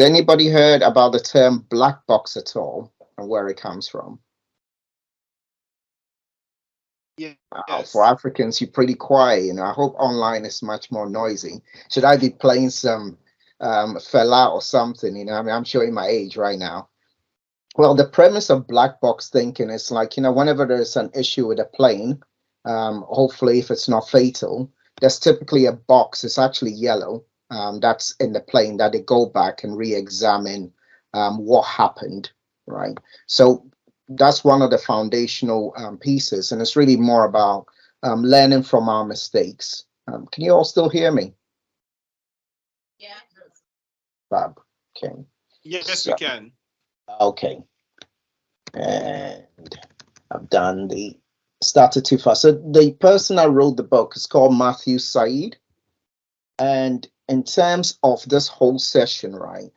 So anybody heard about the term black box at all and where it comes from? For Yes. Africans, you're pretty quiet. I hope online is much more noisy. Should I be playing some Fela or something? I'm showing my age right now. Well, the premise of black box thinking is like, whenever there's an issue with a plane, hopefully if it's not fatal, there's typically a box. It's actually yellow. That's in the plane that they go back and re-examine what happened, right? So that's one of the foundational pieces, and it's really more about learning from our mistakes. Can you all still hear me? Fab. Okay. Yes, we So, can. okay. And I've done the started too fast. So the person I wrote the book is called Matthew Said. And in terms of this whole session, right,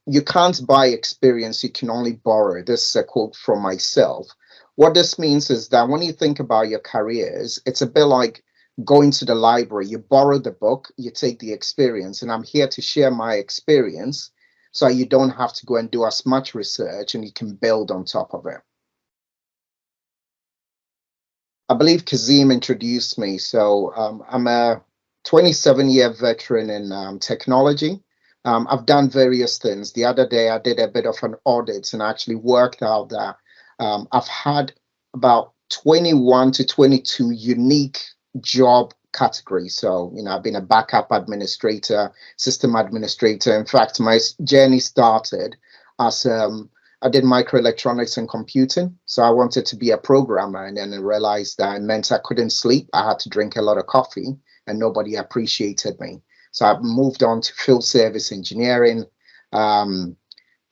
you can't buy experience, you can only borrow. This is a quote from myself. What this means is that when you think about your careers, it's a bit like going to the library. You borrow the book, you take the experience, and I'm here to share my experience so you don't have to go and do as much research and you can build on top of it. I believe Kazim introduced me. So I'm a 27-year veteran in technology. I've done various things. The other day, I did a bit of an audit and actually worked out that I've had about 21 to 22 unique job categories. So, I've been a backup administrator, system administrator. In fact, my journey started as I did microelectronics and computing. So I wanted to be a programmer, and then I realized that it meant I couldn't sleep. I had to drink a lot of coffee and nobody appreciated me. So I moved on to field service engineering.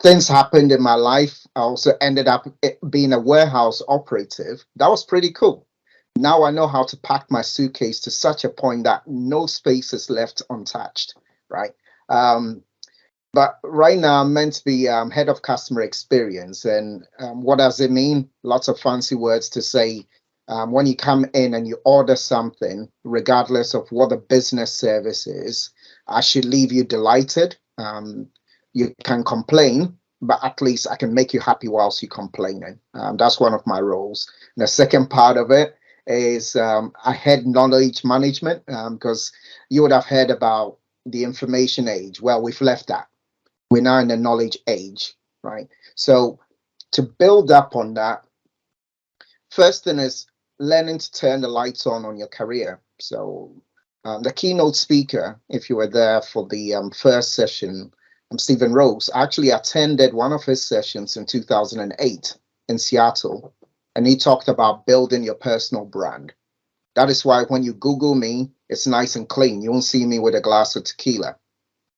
Things happened in my life. I also ended up being a warehouse operative. That was pretty cool. Now I know how to pack my suitcase to such a point that no space is left untouched, right? But right now, I'm meant to be head of customer experience. And what does it mean? Lots of fancy words to say. When you come in and you order something, regardless of what the business service is, I should leave you delighted. You can complain, but at least I can make you happy whilst you're complaining. That's one of my roles. And the second part of it is I head knowledge management because you would have heard about the information age. Well, we've left that. We're now in the knowledge age, right? So to build up on that, first thing is learning to turn the lights on your career. So the keynote speaker, if you were there for the first session, Stephen Rose, actually attended one of his sessions in 2008 in Seattle, and he talked about building your personal brand. That is why when you Google me, it's nice and clean. You won't see me with a glass of tequila.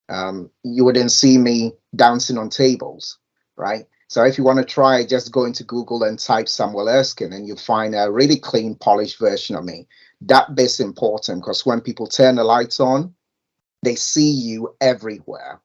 You wouldn't see me dancing on tables, right? So if you want to try, just go into Google and type Samuel Erskine and you find a really clean, polished version of me. That bit's important because when people turn the lights on, they see you everywhere,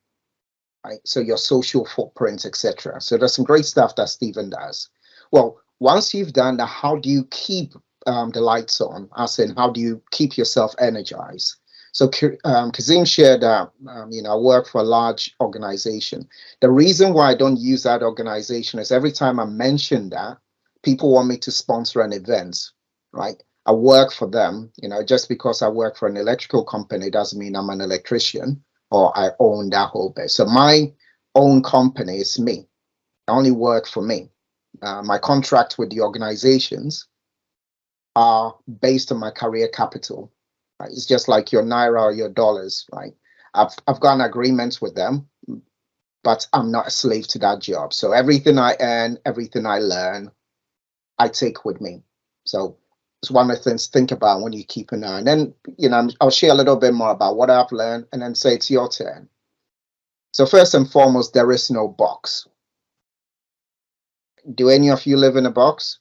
right? So your social footprint, etc. So there's some great stuff that Stephen does. Well, once you've done that, how do you keep the lights on? As in, how do you keep yourself energized? So Kazim shared that, I work for a large organization. The reason why I don't use that organization is every time I mention that, people want me to sponsor an event, right? I work for them, just because I work for an electrical company doesn't mean I'm an electrician or I own that whole bit. So my own company is me. I only work for me. My contract with the organizations are based on my career capital. Right? It's just like your naira or your dollars, right? I've got an agreement with them, but I'm not a slave to that job. So everything I earn, everything I learn, I take with me. So it's one of the things to think about when you keep an eye. And then, I'll share a little bit more about what I've learned and then say it's your turn. So first and foremost, there is no box. Do any of you live in a box?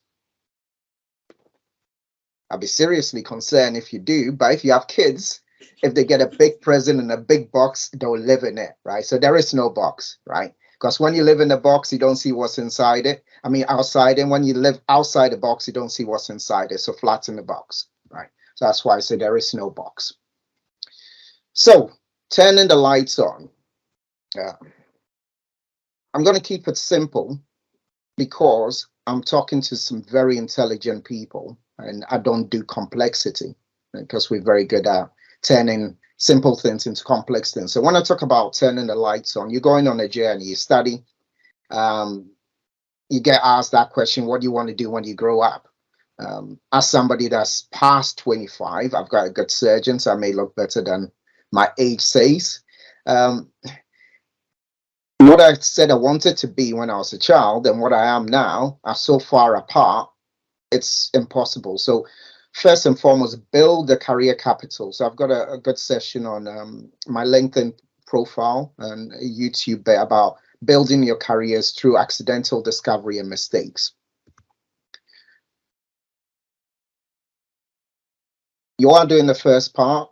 I'll be seriously concerned if you do, but if you have kids, if they get a big present in a big box, they'll live in it, right? So there is no box, right? Because when you live in the box, you don't see what's inside it. I mean, outside. And when you live outside the box, you don't see what's inside it. So flatten the box, right? So that's why I say there is no box. So turning the lights on. I'm going to keep it simple because I'm talking to some very intelligent people and I don't do complexity because we're very good at turning simple things into complex things. So when I talk about turning the lights on, you're going on a journey, you study, you get asked that question, what do you want to do when you grow up? As somebody that's past 25, I've got a good surgeon, so I may look better than my age says. What I said I wanted to be when I was a child and what I am now are so far apart, it's impossible. So first and foremost, build the career capital. So I've got a good session on my LinkedIn profile and YouTube about building your careers through accidental discovery and mistakes. You are doing the first part.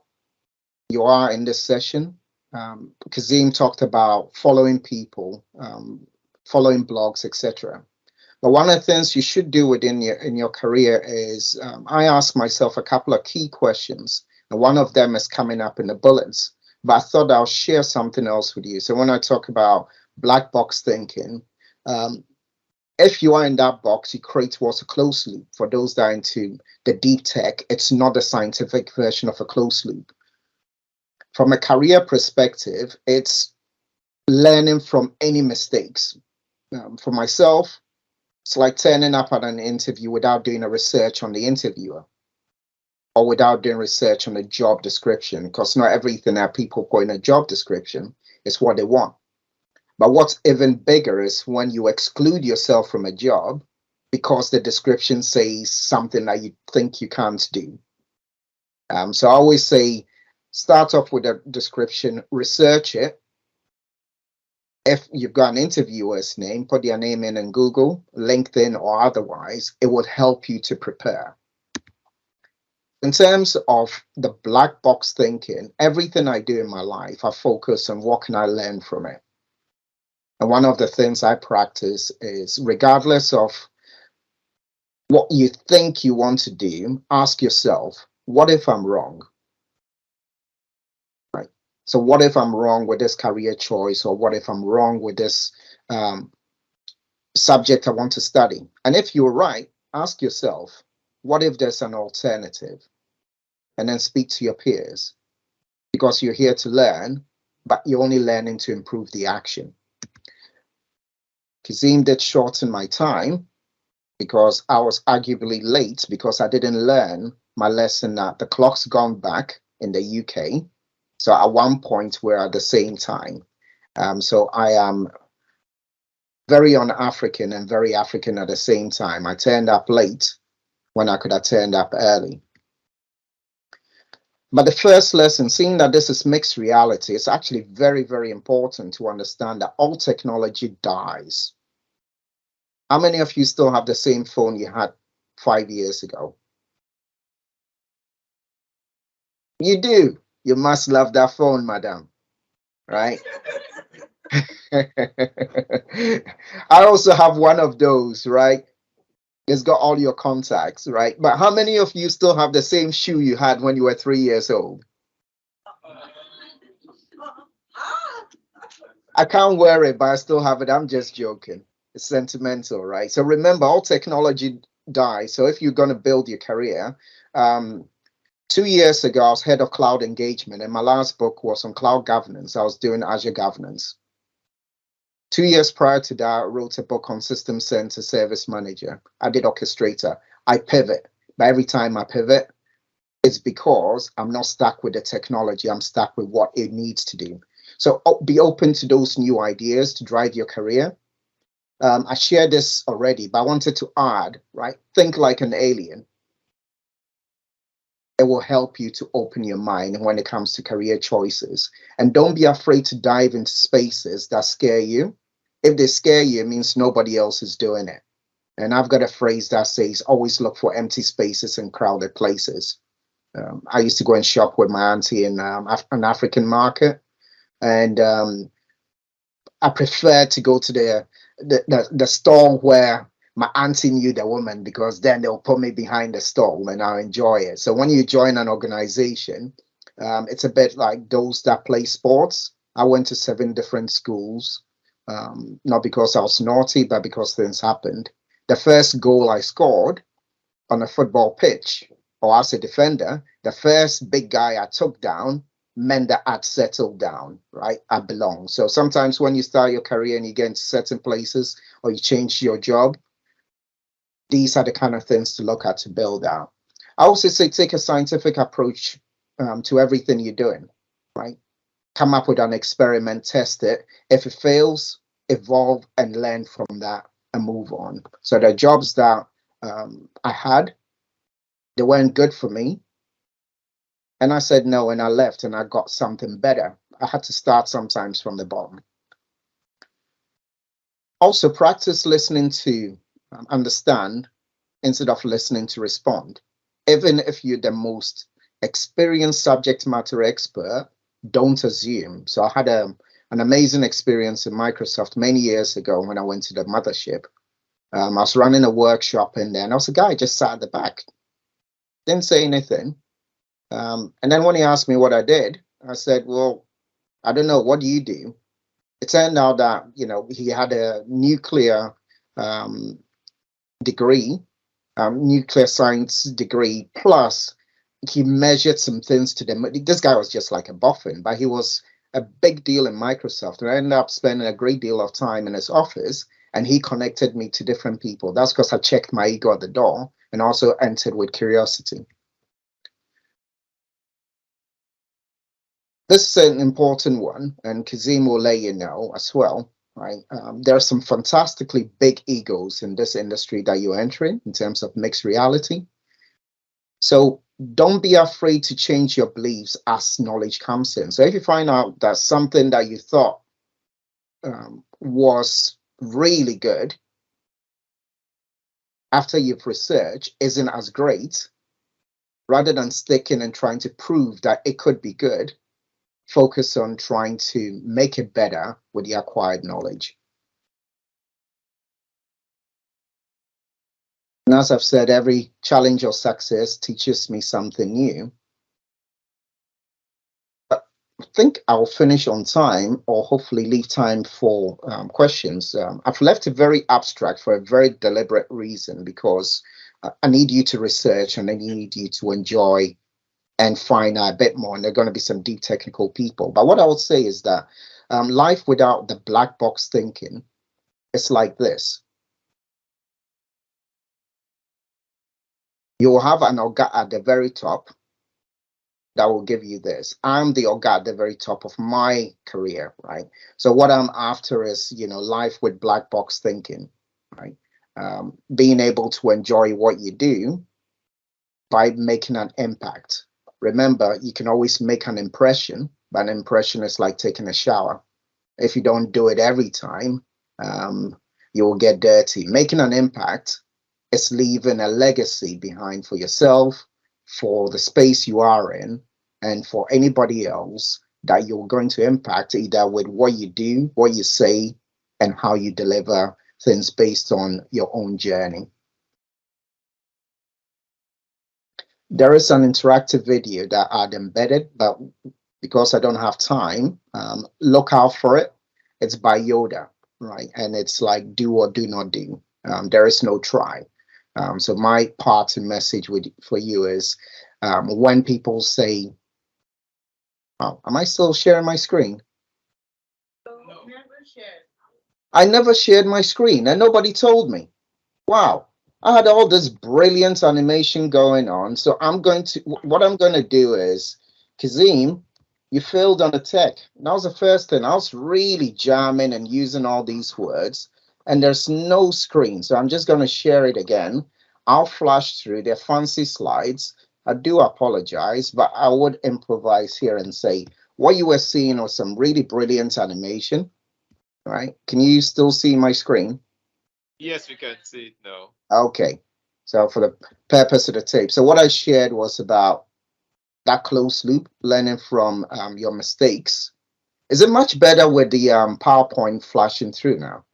You are in this session. Kazim talked about following people, following blogs, etc. But one of the things you should do within your career is I ask myself a couple of key questions, and one of them is coming up in the bullets. But I thought I'll share something else with you. So when I talk about black box thinking, if you are in that box, you create what's a closed loop. For those that are into the deep tech, it's not a scientific version of a closed loop. From a career perspective, it's learning from any mistakes. For myself, it's like turning up at an interview without doing a research on the interviewer or without doing research on the job description, because not everything that people put in a job description is what they want. But what's even bigger is when you exclude yourself from a job because the description says something that you think you can't do. So I always say, start off with a description, research it. If you've got an interviewer's name, put their name in Google, LinkedIn, or otherwise, it would help you to prepare. In terms of the black box thinking, everything I do in my life, I focus on what can I learn from it. And one of the things I practice is, regardless of what you think you want to do, ask yourself, what if I'm wrong? Right. So what if I'm wrong with this career choice, or what if I'm wrong with this subject I want to study? And if you're right, ask yourself, what if there's an alternative? And then speak to your peers, because you're here to learn, but you're only learning to improve the action. Kazim did shorten my time because I was arguably late because I didn't learn my lesson that the clock's gone back in the UK. So at one point we're at the same time. So I am very un-African and very African at the same time. I turned up late when I could have turned up early. But the first lesson, seeing that this is mixed reality, it's actually very, very important to understand that all technology dies. How many of you still have the same phone you had 5 years ago? You do. You must love that phone, madam, right? I also have one of those, right? It's got all your contacts, right? But how many of you still have the same shoe you had when you were 3 years old? I can't wear it, but I still have it. I'm just joking. It's sentimental, right? So remember, all technology dies. So if you're going to build your career, 2 years ago, I was head of cloud engagement, and my last book was on cloud governance. I was doing Azure governance. 2 years prior to that, I wrote a book on System Center Service Manager. I did Orchestrator. I pivot, but every time I pivot, it's because I'm not stuck with the technology. I'm stuck with what it needs to do. So be open to those new ideas to drive your career. I shared this already, but I wanted to add, right? Think like an alien. It will help you to open your mind when it comes to career choices. And don't be afraid to dive into spaces that scare you. If they scare you, it means nobody else is doing it. And I've got a phrase that says, always look for empty spaces in crowded places. I used to go and shop with my auntie in an African market. And I prefer to go to the stall where my auntie knew the woman, because then they'll put me behind the stall and I'll enjoy it. So when you join an organization, it's a bit like those that play sports. I went to 7 different schools. not because I was naughty, but because things happened. The first goal I scored on a football pitch or as a defender, the first big guy I took down meant that I'd settled down, right? I belong. So sometimes when you start your career and you get into certain places or you change your job, these are the kind of things to look at to build out. I also say take a scientific approach to everything you're doing, right? Come up with an experiment, test it. If it fails, evolve and learn from that and move on. So the jobs that I had, they weren't good for me. And I said no, and I left and I got something better. I had to start sometimes from the bottom. Also, practice listening to understand instead of listening to respond. Even if you're the most experienced subject matter expert, don't assume. So I had an amazing experience in Microsoft many years ago when I went to the mothership. I was running a workshop in there, and there was a guy just sat at the back, didn't say anything. And then when he asked me what I did, I said, well, I don't know, what do you do? It turned out that, he had a nuclear degree, nuclear science degree, plus he measured some things to them. This guy was just like a boffin, but he was a big deal in Microsoft. And I ended up spending a great deal of time in his office, and he connected me to different people. That's because I checked my ego at the door and also entered with curiosity. This is an important one, and Kazim will let you know as well, right? There are some fantastically big egos in this industry that you're entering in terms of mixed reality. So don't be afraid to change your beliefs as knowledge comes in. So if you find out that something that you thought was really good, after you've researched, isn't as great, rather than sticking and trying to prove that it could be good, focus on trying to make it better with the acquired knowledge. And as I've said, every challenge or success teaches me something new. I think I'll finish on time, or hopefully leave time for questions. I've left it very abstract for a very deliberate reason, because I need you to research and I need you to enjoy and find out a bit more. And there are going to be some deep technical people. But what I would say is that life without the black box thinking is like this. You will have an Oga at the very top that will give you this. I'm the Oga at the very top of my career, right? So what I'm after is, life with black box thinking, right? Being able to enjoy what you do by making an impact. Remember, you can always make an impression, but an impression is like taking a shower. If you don't do it every time, you will get dirty. Making an impact is leaving a legacy behind for yourself, for the space you are in, and for anybody else that you're going to impact, either with what you do, what you say, and how you deliver things based on your own journey. There is an interactive video that I'd embedded, but because I don't have time, look out for it. It's by Yoda, right? And it's like do or do not do. There is no try. So my parting message for you is when people say, oh, am I still sharing my screen? No. I never shared my screen and nobody told me. Wow. I had all this brilliant animation going on. So what I'm going to do is, Kazim, you failed on the tech. That was the first thing. I was really jamming and using all these words, and there's no screen. So I'm just going to share it again. I'll flash through their fancy slides. I do apologize, but I would improvise here and say what you were seeing was some really brilliant animation, right? Can you still see my screen? Yes, we can see it now. Okay, so for the purpose of the tape, so what I shared was about that closed loop, learning from your mistakes. Is it much better with the PowerPoint flashing through now?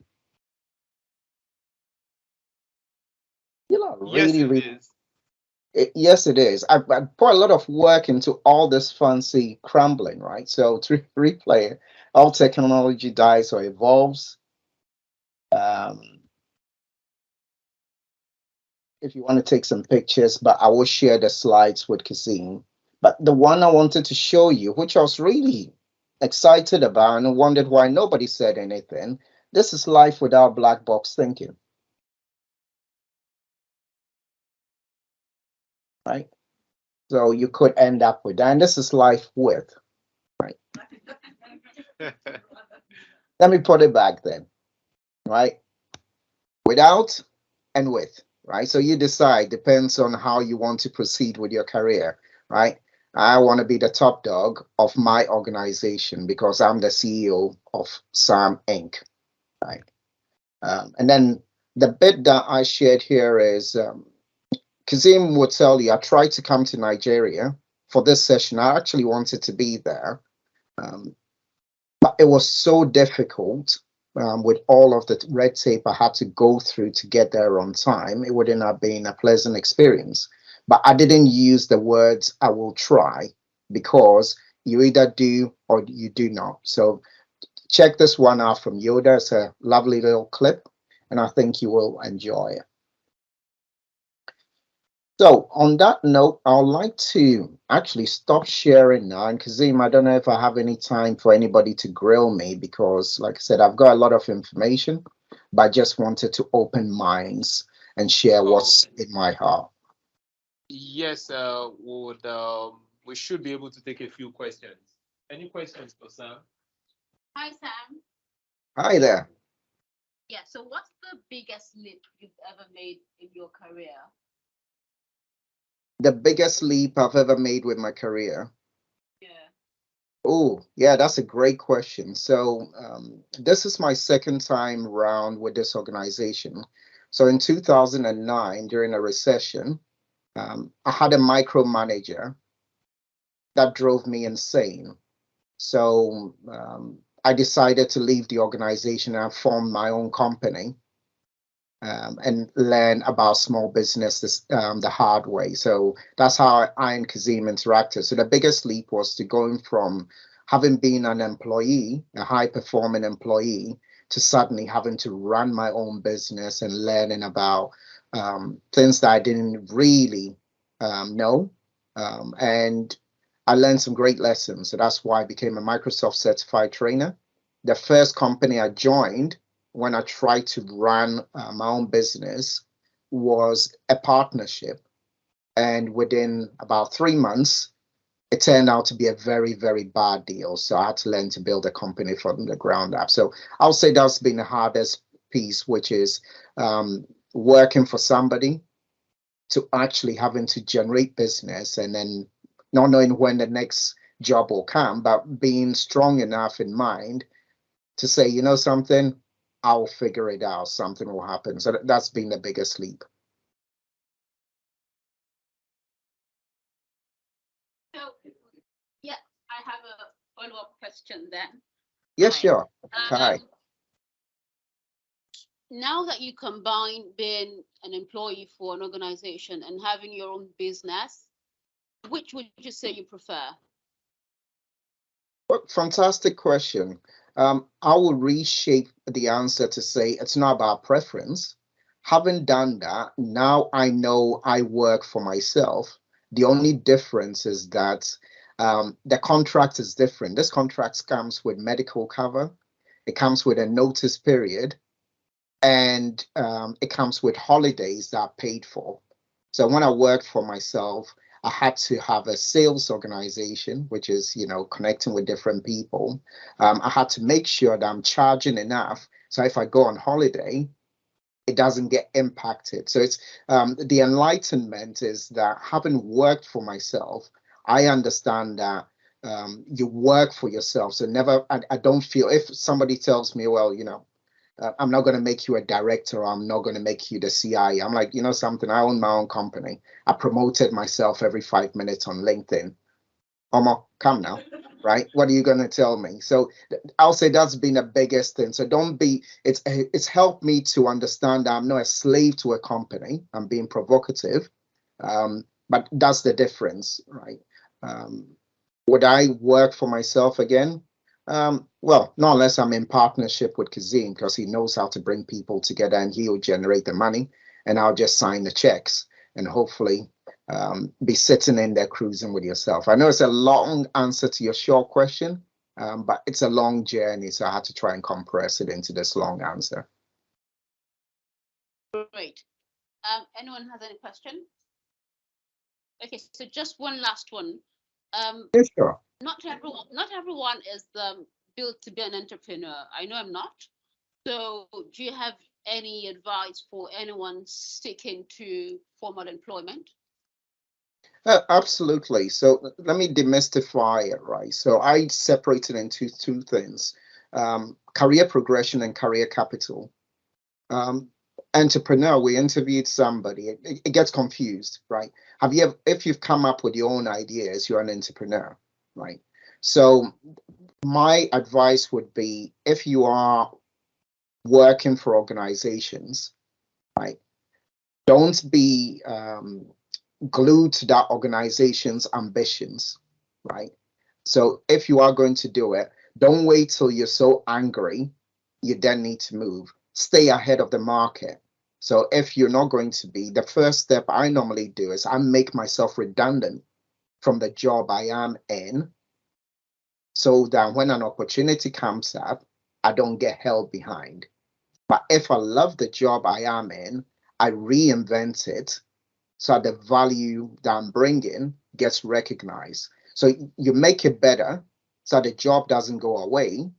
You know, Yes, really, it really, is. yes, it is. I put a lot of work into all this fancy crumbling, right? So to replay it, all technology dies or evolves, Um, if you want to take some pictures, but I will share the slides with Kazim. But the one I wanted to show you, which I was really excited about and wondered why nobody said anything, this is life without black box thinking, right? So you could end up with that. And this is life with, right? Let me put it back then, right? Without and with, right? So you decide, depends on how you want to proceed with your career, right? I want to be the top dog of my organization because I'm the CEO of Sam Inc., right? And then the bit that I shared here is Kazim would tell you, I tried to come to Nigeria for this session. I actually wanted to be there. But it was so difficult with all of the red tape I had to go through to get there on time. It wouldn't have been a pleasant experience. But I didn't use the words I will try because you either do or you do not. So check this one out from Yoda. It's a lovely little clip, and I think you will enjoy it. So on that note, I'd like to actually stop sharing now. And Kazim, I don't know if I have any time for anybody to grill me because, like I said, I've got a lot of information, but I just wanted to open minds and share what's in my heart. Yes, we should be able to take a few questions. Any questions for Sam? Hi, Sam. Hi there. Yeah, so what's the biggest leap you've ever made in your career? The biggest leap I've ever made with my career. Yeah. Oh, yeah, that's a great question. So this is my second time round with this organization. So in 2009, during a recession, I had a micromanager that drove me insane. So I decided to leave the organization and form my own company and learn about small business the hard way. So that's how I and Kazim interacted. So the biggest leap was to going from having been an employee, a high performing employee, to suddenly having to run my own business and learning about things that I didn't really know. And I learned some great lessons. So that's why I became a Microsoft certified trainer. The first company I joined when I tried to run my own business was a partnership. And within about 3 months, it turned out to be a very, very bad deal. So I had to learn to build a company from the ground up. So I'll say that's been the hardest piece, which is working for somebody to actually having to generate business and then not knowing when the next job will come, but being strong enough in mind to say, you know something, I'll figure it out. Something will happen. So that's been the biggest leap. So, yeah, I have a follow-up question then. Yeah, sure. Hi. Now that you combine being an employee for an organization and having your own business, which would you say you prefer? Well, fantastic question. I will reshape the answer to say it's not about preference. Having done that, now I know I work for myself. The only difference is that the contract is different. This contract comes with medical cover, it comes with a notice period, and it comes with holidays that are paid for. So when I worked for myself, I had to have a sales organization, which is, you know, connecting with different people. I had to make sure that I'm charging enough. So if I go on holiday, it doesn't get impacted. So it's the enlightenment is that having worked for myself, I understand that you work for yourself. So never, I don't feel if somebody tells me, well, you know, I'm not going to make you a director. Or I'm not going to make you the CIE. I'm like, you know something, I own my own company. I promoted myself every 5 minutes on LinkedIn. Omo, come now, right? What are you going to tell me? So I'll say that's been the biggest thing. So don't be, it's helped me to understand that I'm not a slave to a company. I'm being provocative. But that's the difference, right? Would I work for myself again? Well, not unless I'm in partnership with Kazim, because he knows how to bring people together and he'll generate the money and I'll just sign the checks and hopefully be sitting in there cruising with yourself. I know it's a long answer to your short question, but it's a long journey, so I had to try and compress it into this long answer. Great. Anyone has any question? Okay, so just one last one. Yeah, sure. Not everyone is built to be an entrepreneur. I know I'm not. So do you have any advice for anyone sticking to formal employment? Absolutely. So let me demystify it, right? So I separated into two things, career progression and career capital. Entrepreneur, we interviewed somebody, it gets confused, right? If you've come up with your own ideas, you're an entrepreneur, right? So my advice would be, if you are working for organizations, right, don't be glued to that organization's ambitions, right? So if you are going to do it, don't wait till you're so angry you then need to move. Stay ahead of the market. So if you're not going to be, the first step I normally do is I make myself redundant from the job I am in, so that when an opportunity comes up, I don't get held behind. But if I love the job I am in, I reinvent it so the value that I'm bringing gets recognized. So you make it better so the job doesn't go away,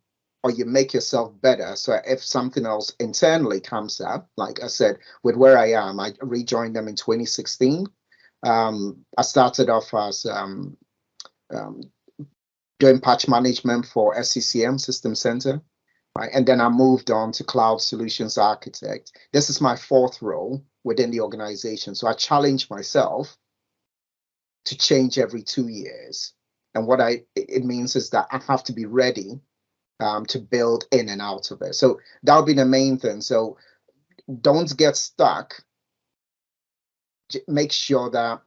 or you make yourself better so if something else internally comes up, like I said, with where I am, I rejoined them in 2016. I started off as doing patch management for SCCM System Center. Right? And then I moved on to Cloud Solutions Architect. This is my fourth role within the organization. So I challenge myself to change every 2 years. And what it means is that I have to be ready to build in and out of it. So that'll be the main thing. So don't get stuck. Make sure that,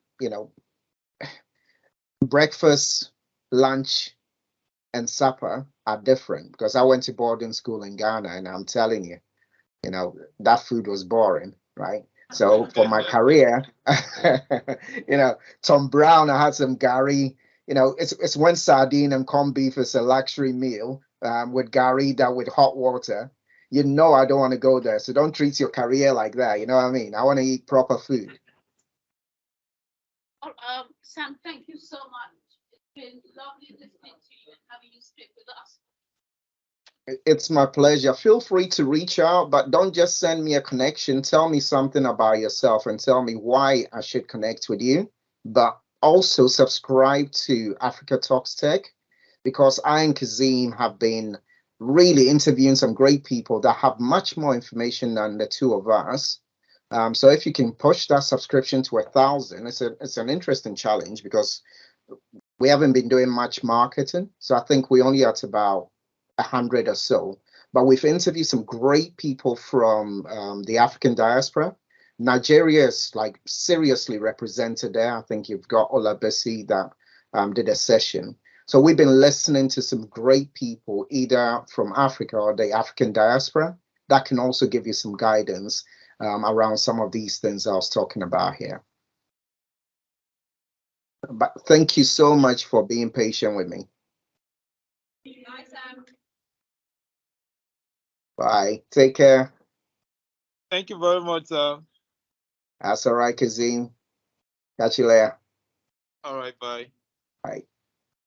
breakfast, lunch, and supper are different, because I went to boarding school in Ghana and I'm telling you, that food was boring, right? So for my career, Tom Brown, I had some Gary, it's when sardine and corned beef is a luxury meal with Gary, that with hot water. I don't want to go there. So don't treat your career like that. You know what I mean? I want to eat proper food. Sam, thank you so much. It's been lovely listening to you and having you speak with us. It's my pleasure. Feel free to reach out, but don't just send me a connection. Tell me something about yourself and tell me why I should connect with you. But also subscribe to Africa Talks Tech, because I and Kazim have been really interviewing some great people that have much more information than the two of us. So if you can push that subscription to 1,000, it's an interesting challenge, because we haven't been doing much marketing. So I think we only at about 100 or so, but we've interviewed some great people from the African diaspora. Nigeria is like seriously represented there. I think you've got Olabisi that did a session. So we've been listening to some great people, either from Africa or the African diaspora, that can also give you some guidance around some of these things I was talking about here. But thank you so much for being patient with me. Bye, Sam. Bye. Take care. Thank you very much, sir. That's all right, Kazim. Catch you later. All right, bye. Bye.